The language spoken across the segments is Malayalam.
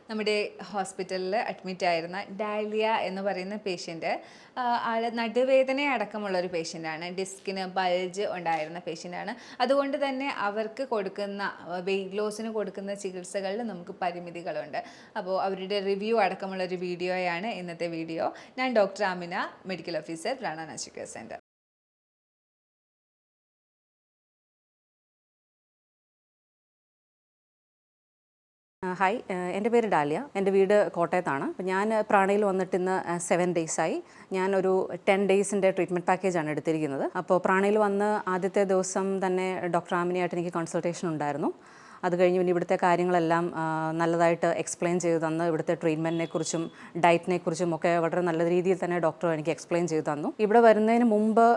നമ്മുടെ ഹോസ്പിറ്റലിൽ അഡ്മിറ്റ് ആയിരുന്ന ഡാലിയ എന്ന് പറയുന്ന പേഷ്യൻ്റ് ആൾ നടുവേദന അടക്കമുള്ള ഒരു പേഷ്യൻ്റാണ്. ഡിസ്കിന് ബൾജ് ഉണ്ടായിരുന്ന പേഷ്യൻ്റാണ്. അതുകൊണ്ട് തന്നെ അവർക്ക് കൊടുക്കുന്ന വെയിറ്റ് ലോസിന് കൊടുക്കുന്ന ചികിത്സകളിൽ നമുക്ക് പരിമിതികളുണ്ട്. അപ്പോൾ അവരുടെ റിവ്യൂ അടക്കമുള്ള ഒരു വീഡിയോയാണ് ഇന്നത്തെ വീഡിയോ. ഞാൻ doctor Amina, medical officer, Prana natural care centre. Hi, എൻ്റെ പേര് ഡാലിയ. എൻ്റെ വീട് കോട്ടയത്താണ്. അപ്പോൾ ഞാൻ പ്രാണയിൽ വന്നിട്ട് ഇന്ന് 7 ഡേയ്സായി. ഞാനൊരു 10 ഡേയ്സിൻ്റെ ട്രീറ്റ്മെൻറ്റ് പാക്കേജാണ് എടുത്തിരിക്കുന്നത്. അപ്പോൾ പ്രാണയിൽ വന്ന് ആദ്യത്തെ ദിവസം തന്നെ ഡോക്ടർ ആമിനയായിട്ട് എനിക്ക് കൺസൾട്ടേഷൻ ഉണ്ടായിരുന്നു. അത് കഴിഞ്ഞ് പിന്നെ ഇവിടുത്തെ കാര്യങ്ങളെല്ലാം നല്ലതായിട്ട് എക്സ്പ്ലെയിൻ ചെയ്തു തന്നു. ഇവിടുത്തെ ട്രീറ്റ്മെൻറ്റിനെ കുറിച്ചും ഡയറ്റിനെ കുറിച്ചും ഒക്കെ വളരെ നല്ല രീതിയിൽ തന്നെ ഡോക്ടർ എനിക്ക് എക്സ്പ്ലെയിൻ ചെയ്തു തന്നു. ഇവിടെ വരുന്നതിന് മുമ്പ്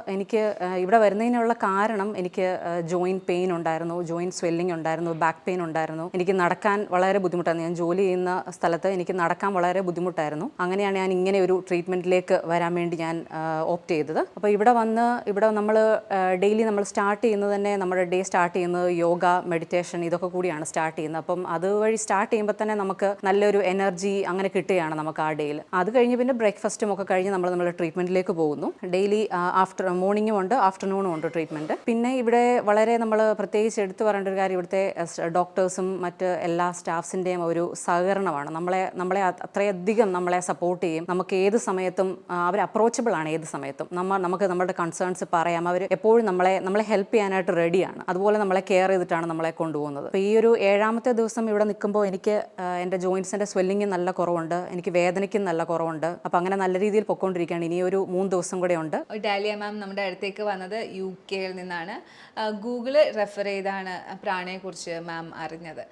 ഇവിടെ വരുന്നതിനുള്ള കാരണം എനിക്ക് ജോയിൻറ്റ് പെയിൻ ഉണ്ടായിരുന്നു, ജോയിൻറ്റ് സ്വെല്ലിംഗ് ഉണ്ടായിരുന്നു, ബാക്ക് പെയിൻ ഉണ്ടായിരുന്നു. എനിക്ക് നടക്കാൻ വളരെ ബുദ്ധിമുട്ടായിരുന്നു. ഞാൻ ജോലി ചെയ്യുന്ന സ്ഥലത്ത് എനിക്ക് നടക്കാൻ വളരെ ബുദ്ധിമുട്ടായിരുന്നു. അങ്ങനെയാണ് ഞാൻ ഇങ്ങനെ ഒരു ട്രീറ്റ്മെൻറ്റിലേക്ക് വരാൻ വേണ്ടി ഞാൻ ഓപ്റ്റ് ചെയ്തത്. അപ്പോൾ ഇവിടെ നമ്മൾ ഡെയിലി നമ്മൾ സ്റ്റാർട്ട് ചെയ്യുന്നത് തന്നെ നമ്മുടെ ഡേ സ്റ്റാർട്ട് ചെയ്യുന്നത് യോഗ, മെഡിറ്റേഷൻ ഇതൊക്കെ കൂടിയാണ് സ്റ്റാർട്ട് ചെയ്യുന്നത്. അപ്പം അതുവഴി സ്റ്റാർട്ട് ചെയ്യുമ്പോൾ തന്നെ നമുക്ക് നല്ലൊരു എനർജി അങ്ങനെ കിട്ടുകയാണ് നമുക്ക് ആ ഡേയിൽ. അത് കഴിഞ്ഞ് പിന്നെ ബ്രേക്ക്ഫാസ്റ്റും ഒക്കെ കഴിഞ്ഞ് നമ്മൾ ട്രീറ്റ്മെൻറ്റിലേക്ക് പോകുന്നു. ഡെയിലി മോർണിംഗും ഉണ്ട്, ആഫ്റ്റർനൂണും ഉണ്ട് ട്രീറ്റ്മെൻറ്റ്. പിന്നെ ഇവിടെ വളരെ നമ്മൾ പ്രത്യേകിച്ച് എടുത്തു പറയേണ്ട ഒരു കാര്യം ഇവിടുത്തെ ഡോക്ടേഴ്സും മറ്റ് എല്ലാ സ്റ്റാഫ്സിൻ്റെയും ഒരു സഹകരണമാണ്. നമ്മളെ അത്രയധികം നമ്മളെ സപ്പോർട്ട് ചെയ്യും. നമുക്ക് ഏത് സമയത്തും അവർ അപ്രോച്ചബിൾ ആണ്. ഏത് സമയത്തും നമുക്ക് നമ്മുടെ കൺസേൺസ് പറയാം. അവർ എപ്പോഴും നമ്മളെ ഹെൽപ്പ് ചെയ്യാനായിട്ട് റെഡിയാണ്. അതുപോലെ നമ്മളെ കെയർ ചെയ്തിട്ടാണ് നമ്മളെ കൊണ്ടുപോകുന്നത്. അപ്പോൾ ഈ ഒരു 7ാമത്തെ ദിവസം ഇവിടെ നിൽക്കുമ്പോൾ എനിക്ക് എൻ്റെ ജോയിൻസിൻ്റെ സ്വെല്ലിംഗ് നല്ല കുറവുണ്ട്, എനിക്ക് വേദനയ്ക്കും നല്ല കുറവുണ്ട്. അപ്പോൾ അങ്ങനെ നല്ല രീതിയിൽ പൊയ്ക്കൊണ്ടിരിക്കുകയാണ്. ഇനി ഒരു 3 ദിവസം കൂടെ ഉണ്ട്. ഡാലിയ മാം നമ്മുടെ അടുത്തേക്ക് വന്നത് UK നിന്നാണ്. ഗൂഗിള് റെഫർ ചെയ്താണ് പ്രാണയെക്കുറിച്ച് മാം അറിഞ്ഞത്.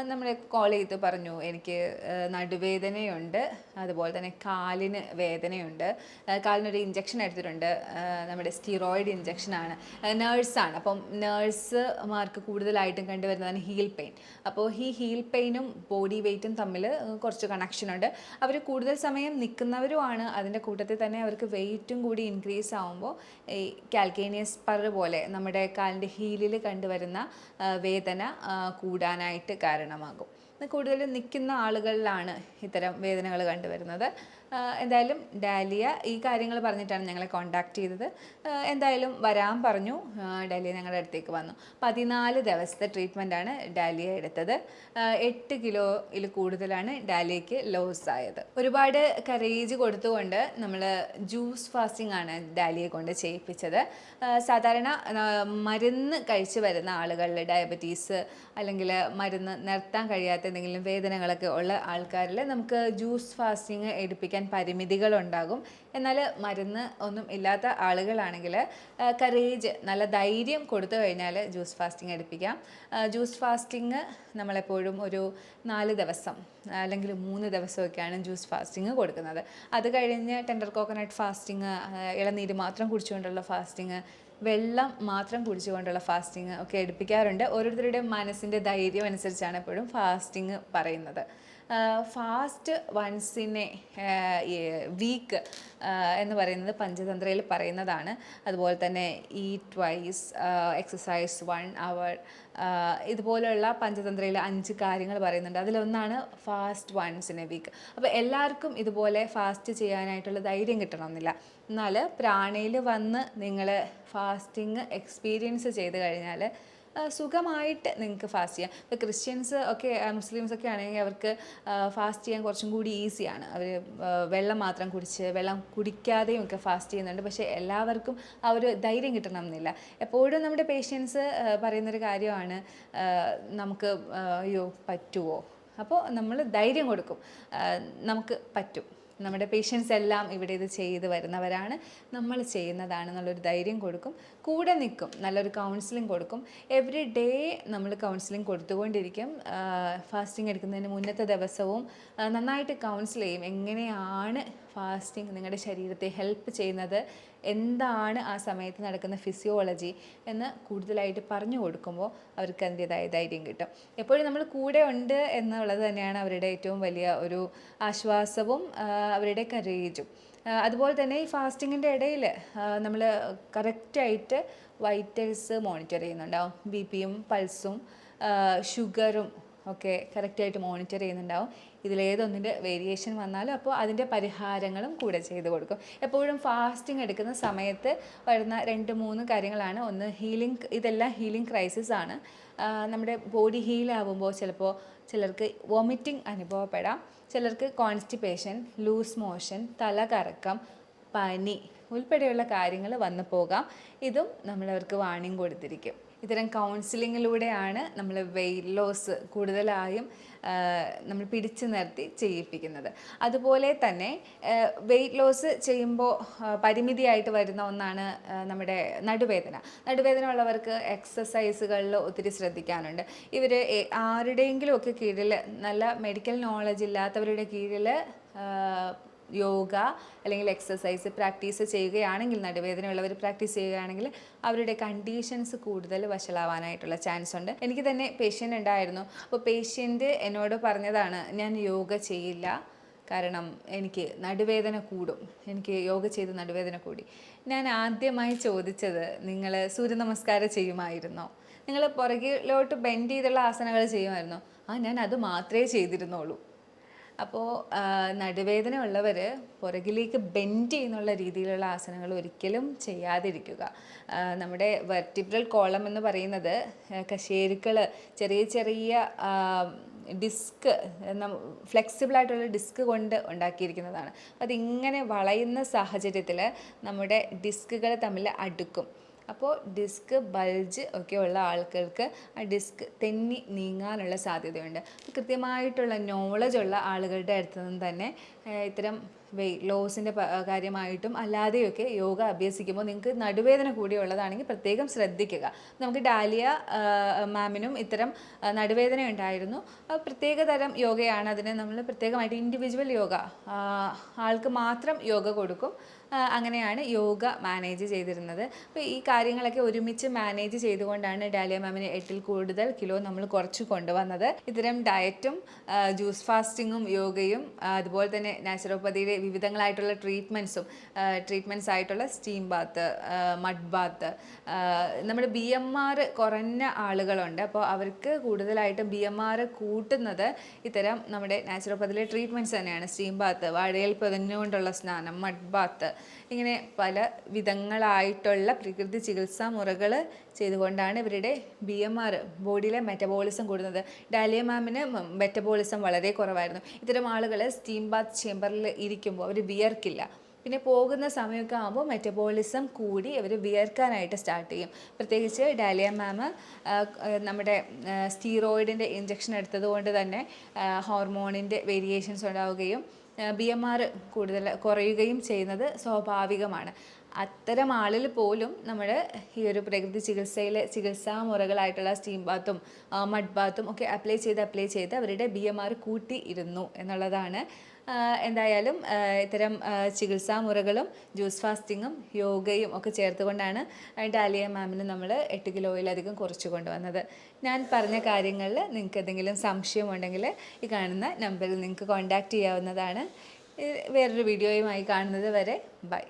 നമ്മൾ കോൾ ചെയ്ത് പറഞ്ഞു എനിക്ക് നടുവേദനയുണ്ട്, അതുപോലെ തന്നെ കാലിന് വേദനയുണ്ട്, കാലിനൊരു ഇഞ്ചക്ഷൻ എടുത്തിട്ടുണ്ട്, നമ്മുടെ സ്റ്റിറോയിഡ് ഇഞ്ചക്ഷനാണ്, നേഴ്സാണ്. അപ്പം നേഴ്സുമാർക്ക് കൂടുതലായിട്ടും കണ്ടുവരുന്നതാണ് ഹീൽ പെയിൻ. അപ്പോൾ ഈ ഹീൽ പെയിനും ബോഡി വെയ്റ്റും തമ്മിൽ കുറച്ച് കണക്ഷനുണ്ട്. അവർ കൂടുതൽ സമയം നിൽക്കുന്നവരുമാണ്. അതിൻ്റെ കൂട്ടത്തിൽ തന്നെ അവർക്ക് വെയ്റ്റും കൂടി ഇൻക്രീസ് ആകുമ്പോൾ ഈ കാൽക്കേനിയസ് സ്പർ പോലെ നമ്മുടെ കാലിൻ്റെ ഹീലിൽ കണ്ടുവരുന്ന വേദന കൂടാനായിട്ട് കാരണമാകും. കൂടുതലും നിൽക്കുന്ന ആളുകളിലാണ് ഇത്തരം വേദനകൾ കണ്ടുവരുന്നത്. എന്തായാലും ഡാലിയ ഈ കാര്യങ്ങൾ പറഞ്ഞിട്ടാണ് ഞങ്ങളെ കോൺടാക്റ്റ് ചെയ്തത്. എന്തായാലും വരാൻ പറഞ്ഞു. ഡാലിയ ഞങ്ങളുടെ അടുത്തേക്ക് വന്നു. 14 ദിവസത്തെ ട്രീറ്റ്മെൻറ്റാണ് ഡാലിയ എടുത്തത്. 8 കിലോയിൽ കൂടുതലാണ് ഡാലിയയ്ക്ക് ലോസ് ആയത്. ഒരുപാട് കറേജ് കൊടുത്തുകൊണ്ട് നമ്മൾ ജ്യൂസ് ഫാസ്റ്റിംഗ് ആണ് ഡാലിയെ കൊണ്ട് ചെയ്യിപ്പിച്ചത്. സാധാരണ മരുന്ന് കഴിച്ച് വരുന്ന ആളുകളിൽ ഡയബറ്റീസ് അല്ലെങ്കിൽ മരുന്ന് നിർത്താൻ കഴിയാത്ത എന്തെങ്കിലും വേദനകളൊക്കെ ഉള്ള ആൾക്കാരിൽ നമുക്ക് ജ്യൂസ് ഫാസ്റ്റിംഗ് എടുപ്പിക്കാൻ പരിമിതികളുണ്ടാകും. എന്നാൽ മരുന്ന് ഒന്നും ഇല്ലാത്ത ആളുകളാണെങ്കിൽ കറേജ് നല്ല ധൈര്യം കൊടുത്തു കഴിഞ്ഞാൽ ജ്യൂസ് ഫാസ്റ്റിംഗ് എടുപ്പിക്കാം. ജ്യൂസ് ഫാസ്റ്റിംഗ് നമ്മളെപ്പോഴും ഒരു 4 ദിവസം അല്ലെങ്കിൽ 3 ദിവസമൊക്കെയാണ് ജ്യൂസ് ഫാസ്റ്റിംഗ് കൊടുക്കുന്നത്. അത് കഴിഞ്ഞ് ടെൻഡർ കോക്കനട്ട് ഫാസ്റ്റിംഗ്, ഇളനീര് മാത്രം കുടിച്ചുകൊണ്ടുള്ള ഫാസ്റ്റിംഗ്, വെള്ളം മാത്രം കുടിച്ചുകൊണ്ടുള്ള ഫാസ്റ്റിംഗ് ഒക്കെ എടുപ്പിക്കാറുണ്ട്. ഓരോരുത്തരുടെയും മനസ്സിൻ്റെ ധൈര്യം അനുസരിച്ചാണ് എപ്പോഴും ഫാസ്റ്റിംഗ് പറയുന്നത്. Fast once in a week എന്ന് പറയുന്നത് പഞ്ചതന്ത്രയിൽ പറയുന്നതാണ്. അതുപോലെ തന്നെ ഈറ്റ് ട്വൈസ്, എക്സസൈസ് 1 hour, ഇതുപോലെയുള്ള പഞ്ചതന്ത്രയിൽ 5 കാര്യങ്ങൾ പറയുന്നുണ്ട്. അതിലൊന്നാണ് fast once in a week. അപ്പോൾ എല്ലാവർക്കും ഇതുപോലെ ഫാസ്റ്റ് ചെയ്യാനായിട്ടുള്ള ധൈര്യം കിട്ടണമെന്നില്ല. എന്നാൽ പ്രാണയിൽ വന്ന് നിങ്ങൾ ഫാസ്റ്റിംഗ് എക്സ്പീരിയൻസ് ചെയ്ത് കഴിഞ്ഞാൽ സുഖമായിട്ട് നിങ്ങൾക്ക് ഫാസ്റ്റ് ചെയ്യാം. ഇപ്പോൾ ക്രിസ്ത്യൻസ് ഒക്കെ മുസ്ലിംസൊക്കെ ആണെങ്കിൽ അവർക്ക് ഫാസ്റ്റ് ചെയ്യാൻ കുറച്ചും കൂടി ഈസിയാണ്. അവർ വെള്ളം മാത്രം കുടിച്ച് വെള്ളം കുടിക്കാതെയും ഒക്കെ ഫാസ്റ്റ് ചെയ്യുന്നുണ്ട്. പക്ഷേ എല്ലാവർക്കും ആ ഒരു ധൈര്യം കിട്ടണമെന്നില്ല. എപ്പോഴും നമ്മുടെ പേഷ്യൻസ് പറയുന്നൊരു കാര്യമാണ്, നമുക്ക് അയ്യോ പറ്റുമോ. അപ്പോൾ നമ്മൾ ധൈര്യം കൊടുക്കും, നമുക്ക് പറ്റും, നമ്മുടെ പേഷ്യൻസ് എല്ലാം ഇവിടെ ഇത് ചെയ്ത് വരുന്നവരാണ്, നമ്മൾ ചെയ്യുന്നതാണെന്നുള്ളൊരു ധൈര്യം കൊടുക്കും, കൂടെ നിൽക്കും, നല്ലൊരു കൗൺസിലിംഗ് കൊടുക്കും. എവറി ഡേ നമ്മൾ കൗൺസിലിംഗ് കൊടുത്തുകൊണ്ടിരിക്കും. ഫാസ്റ്റിംഗ് എടുക്കുന്നതിന് മുന്നത്തെ ദിവസവും നന്നായിട്ട് കൗൺസിൽ ചെയ്യും. എങ്ങനെയാണ് ഫാസ്റ്റിംഗ് നിങ്ങളുടെ ശരീരത്തെ ഹെൽപ്പ് ചെയ്യുന്നത്, എന്താണ് ആ സമയത്ത് നടക്കുന്ന ഫിസിയോളജി എന്ന് കൂടുതലായിട്ട് പറഞ്ഞു കൊടുക്കുമ്പോൾ അവർക്ക് അതിൻ്റേതായ ധൈര്യം കിട്ടും. എപ്പോഴും നമ്മൾ കൂടെ ഉണ്ട് എന്നുള്ളത് തന്നെയാണ് അവരുടെ ഏറ്റവും വലിയ ഒരു ആശ്വാസവും അവരുടെ കറേജും. അതുപോലെ തന്നെ ഈ ഫാസ്റ്റിങ്ങിൻ്റെ ഇടയിൽ നമ്മൾ കറക്റ്റായിട്ട് വൈറ്റൽസ് മോണിറ്റർ ചെയ്യുന്നുണ്ടാവും. BP യും പൾസും ഷുഗറും ഒക്കെ കറക്റ്റായിട്ട് മോണിറ്റർ ചെയ്യുന്നുണ്ടാവും. ഇതിലേതൊന്നിൻ്റെ വേരിയേഷൻ വന്നാലും അപ്പോൾ അതിൻ്റെ പരിഹാരങ്ങളും കൂടെ ചെയ്ത് കൊടുക്കും. എപ്പോഴും ഫാസ്റ്റിംഗ് എടുക്കുന്ന സമയത്ത് വരുന്ന 2-3 കാര്യങ്ങളാണ്. ഒന്ന് ഹീലിംഗ്, ഇതെല്ലാം ഹീലിംഗ് ക്രൈസിസ് ആണ്. നമ്മുടെ ബോഡി ഹീലാവുമ്പോൾ ചിലപ്പോൾ ചിലർക്ക് വോമിറ്റിംഗ് അനുഭവപ്പെടാം, ചിലർക്ക് കോൺസ്റ്റിപ്പേഷൻ, ലൂസ് മോഷൻ, തലകറക്കം, പനി ഉൾപ്പെടെയുള്ള കാര്യങ്ങൾ വന്നു പോകാം. ഇതും നമ്മളവർക്ക് വാണിംഗ് കൊടുത്തിരിക്കും. ഇത്തരം കൗൺസിലിങ്ങിലൂടെയാണ് നമ്മൾ വെയിറ്റ് ലോസ് കൂടുതലായും നമ്മൾ പിടിച്ചു നിർത്തി ചെയ്യിപ്പിക്കുന്നത്. അതുപോലെ തന്നെ വെയിറ്റ് ലോസ് ചെയ്യുമ്പോൾ പരിമിതിയായിട്ട് വരുന്ന ഒന്നാണ് നമ്മുടെ നടുവേദന ഉള്ളവർക്ക് എക്സസൈസുകളിൽ ഒത്തിരി ശ്രദ്ധിക്കാനുണ്ട്. ഇവർ ആരുടെയെങ്കിലും ഒക്കെ കീഴിൽ, നല്ല മെഡിക്കൽ നോളജ് ഇല്ലാത്തവരുടെ കീഴിൽ യോഗ അല്ലെങ്കിൽ എക്സസൈസ് പ്രാക്ടീസ് ചെയ്യുകയാണെങ്കിൽ, നടുവേദനയുള്ളവർ പ്രാക്ടീസ് ചെയ്യുകയാണെങ്കിൽ അവരുടെ കണ്ടീഷൻസ് കൂടുതൽ വഷളാവാനായിട്ടുള്ള ചാൻസ് ഉണ്ട്. എനിക്ക് തന്നെ പേഷ്യൻ്റ് ഉണ്ടായിരുന്നു. അപ്പോൾ പേഷ്യൻ്റ് എന്നോട് പറഞ്ഞതാണ്, ഞാൻ യോഗ ചെയ്യില്ല, കാരണം എനിക്ക് നടുവേദന കൂടും, എനിക്ക് യോഗ ചെയ്ത് നടുവേദന കൂടി. ഞാൻ ആദ്യമായി ചോദിച്ചത്, നിങ്ങൾ സൂര്യനമസ്കാരം ചെയ്യുമായിരുന്നോ? നിങ്ങൾ പുറകിലോട്ട് ബെൻഡ് ചെയ്തുള്ള ആസനങ്ങൾ ചെയ്യുമായിരുന്നോ? ഞാൻ അത് മാത്രമേ ചെയ്തിരുന്നുള്ളൂ. അപ്പോൾ നടുവേദന ഉള്ളവർ പുറകിലേക്ക് ബെൻഡ് ചെയ്യുന്നുള്ള രീതിയിലുള്ള ആസനങ്ങൾ ഒരിക്കലും ചെയ്യാതിരിക്കുക. നമ്മുടെ വെർട്ടിബ്രൽ കോളം എന്ന് പറയുന്നത് കശേരുക്കൾ, ചെറിയ ചെറിയ ഡിസ്ക്, ഫ്ലെക്സിബിളായിട്ടുള്ള ഡിസ്ക് കൊണ്ട് ഉണ്ടാക്കിയിരിക്കുന്നതാണ്. അതിങ്ങനെ വളയുന്ന സാഹചര്യത്തിൽ നമ്മുടെ ഡിസ്കുകൾ തമ്മിൽ അടുക്കും. അപ്പോൾ ഡിസ്ക് ബൾജ് ഒക്കെ ഉള്ള ആൾക്കാർക്ക് ആ ഡിസ്ക് തെന്നി നീങ്ങാനുള്ള സാധ്യതയുണ്ട്. കൃത്യമായിട്ടുള്ള നോളജ് ഉള്ള ആളുകളുടെ അടുത്ത് നിന്ന് തന്നെ ഇത്തരം വെയിറ്റ് ലോസിൻ്റെ കാര്യമായിട്ടും അല്ലാതെയൊക്കെ യോഗ അഭ്യസിക്കുമ്പോൾ നിങ്ങൾക്ക് നടുവേദന കൂടിയുള്ളതാണെങ്കിൽ പ്രത്യേകം ശ്രദ്ധിക്കുക. നമുക്ക് ഡാലിയ മാമിനും ഇത്തരം നടുവേദന ഉണ്ടായിരുന്നു. പ്രത്യേക തരം യോഗയാണ്. അതിന് നമ്മൾ പ്രത്യേകമായിട്ട് ഇൻഡിവിജ്വൽ യോഗ, ആൾക്ക് മാത്രം യോഗ കൊടുക്കും. അങ്ങനെയാണ് യോഗ മാനേജ് ചെയ്തിരുന്നത്. അപ്പോൾ ഈ കാര്യങ്ങളൊക്കെ ഒരുമിച്ച് മാനേജ് ചെയ്തുകൊണ്ടാണ് ഡാലിയ മാമിന് 8 കൂടുതൽ കിലോ നമ്മൾ കുറച്ച് കൊണ്ടുവന്നത്. ഇത്തരം ഡയറ്റും ജ്യൂസ് ഫാസ്റ്റിങ്ങും യോഗയും അതുപോലെ തന്നെ നാച്ചുറോപ്പതിയുടെ വിവിധങ്ങളായിട്ടുള്ള ട്രീറ്റ്മെൻറ്റ്സ് ആയിട്ടുള്ള സ്റ്റീം ബാത്ത്, മഡ് ബാത്ത്, നമ്മുടെ BMR കുറഞ്ഞ ആളുകളുണ്ട്. അപ്പോൾ അവർക്ക് കൂടുതലായിട്ടും BMR കൂട്ടുന്നത് ഇത്തരം നമ്മുടെ നാച്ചുറോപ്പതിയിലെ ട്രീറ്റ്മെൻറ്റ്സ് തന്നെയാണ്. സ്റ്റീം ബാത്ത്, വാഴയിൽ പൊതിഞ്ഞുകൊണ്ടുള്ള സ്നാനം, മഡ് ബാത്ത്, ഇങ്ങനെ പല വിധങ്ങളായിട്ടുള്ള പ്രകൃതി ചികിത്സാ മുറകൾ ചെയ്തുകൊണ്ടാണ് ഇവരുടെ BMR, ബോഡിയിലെ മെറ്റബോളിസം കൂടുന്നത്. ഡാലിയ മാമിന് മെറ്റബോളിസം വളരെ കുറവായിരുന്നു. ഇത്തരം ആളുകൾ സ്റ്റീം ബാത്ത് ചേമ്പറിൽ ഇരിക്കുമ്പോൾ അവർ വിയർക്കില്ല. പിന്നെ പോകുന്ന സമയമൊക്കെ ആകുമ്പോൾ മെറ്റബോളിസം കൂടി അവർ വിയർക്കാനായിട്ട് സ്റ്റാർട്ട് ചെയ്യും. പ്രത്യേകിച്ച് ഡാലിയ മാം നമ്മുടെ സ്റ്റീറോയിഡിൻ്റെ ഇഞ്ചക്ഷൻ എടുത്തത് കൊണ്ട് തന്നെ ഹോർമോണിൻ്റെ വേരിയേഷൻസ് ഉണ്ടാവുകയും BMR കൂടുതൽ കുറയുകയും ചെയ്യുന്നത് സ്വാഭാവികമാണ്. അത്തരം ആളിൽ പോലും നമ്മൾ ഈ ഒരു പ്രകൃതി ചികിത്സാ മുറകളായിട്ടുള്ള സ്റ്റീം ബാത്തും മഡ് ബാത്തും ഒക്കെ അപ്ലൈ ചെയ്ത് അവരുടെ BMR കൂട്ടി ഇരുന്നു എന്നുള്ളതാണ്. എന്തായാലും ഇത്തരം ചികിത്സാ മുറകളും ജ്യൂസ് ഫാസ്റ്റിങ്ങും യോഗയും ഒക്കെ ചേർത്തുകൊണ്ടാണ് ഡാലിയ മാമിന് നമ്മൾ 8 കിലോയിലധികം കുറച്ച് കൊണ്ടുവന്നത്. ഞാൻ പറഞ്ഞ കാര്യങ്ങളിൽ നിങ്ങൾക്ക് എന്തെങ്കിലും സംശയമുണ്ടെങ്കിൽ ഈ കാണുന്ന നമ്പറിൽ നിങ്ങൾക്ക് കോൺടാക്റ്റ് ചെയ്യാവുന്നതാണ്. വേറൊരു വീഡിയോയുമായി കാണുന്നത് വരെ ബൈ.